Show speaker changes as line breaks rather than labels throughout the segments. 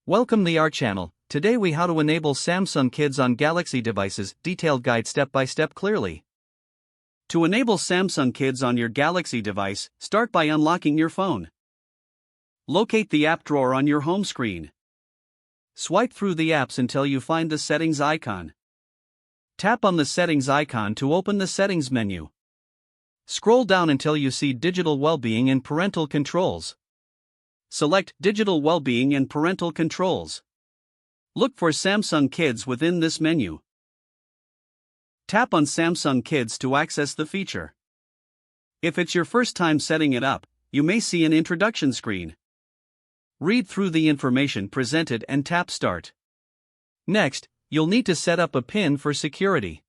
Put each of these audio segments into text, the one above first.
Welcome to our channel. Today we how to enable Samsung Kids on Galaxy devices, detailed guide step by step clearly. To enable Samsung Kids on your Galaxy device, start by unlocking your phone. Locate the app drawer on your home screen. Swipe through the apps until you find the settings icon. Tap on the settings icon to open the settings menu. Scroll down until you see digital well-being and parental controls. Select Digital Wellbeing and Parental Controls. Look for Samsung Kids within this menu. Tap on Samsung Kids to access the feature. If it's your first time setting it up, you may see an introduction screen. Read through the information presented and tap Start. Next, you'll need to set up a PIN for security.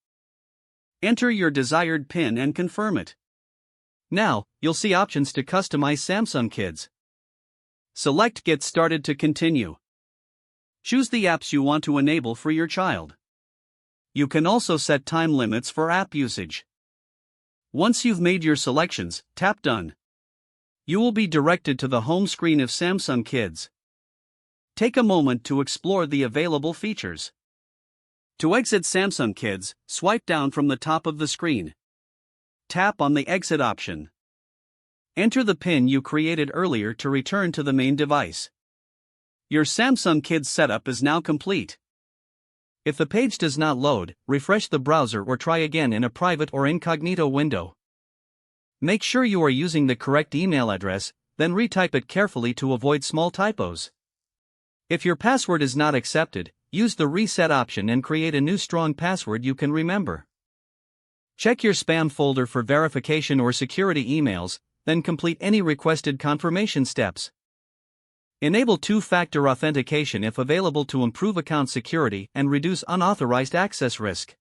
Enter your desired PIN and confirm it. Now, you'll see options to customize Samsung Kids. Select Get Started to continue. Choose the apps you want to enable for your child. You can also set time limits for app usage. Once you've made your selections, tap Done. You will be directed to the home screen of Samsung Kids. Take a moment to explore the available features. To exit Samsung Kids, swipe down from the top of the screen. Tap on the Exit option. Enter the PIN you created earlier to return to the main device. Your Samsung Kids setup is now complete. If the page does not load, refresh the browser or try again in a private or incognito window. Make sure you are using the correct email address, then retype it carefully to avoid small typos. If your password is not accepted, use the reset option and create a new strong password you can remember. Check your spam folder for verification or security emails, then complete any requested confirmation steps. Enable two-factor authentication if available to improve account security and reduce unauthorized access risk.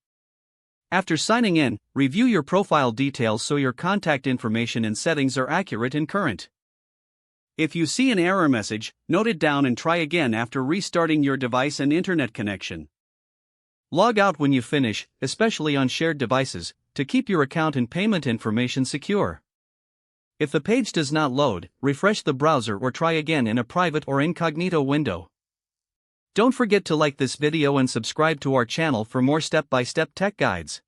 After signing in, review your profile details so your contact information and settings are accurate and current. If you see an error message, note it down and try again after restarting your device and internet connection. Log out when you finish, especially on shared devices, to keep your account and payment information secure. If the page does not load, refresh the browser or try again in a private or incognito window. Don't forget to like this video and subscribe to our channel for more step-by-step tech guides.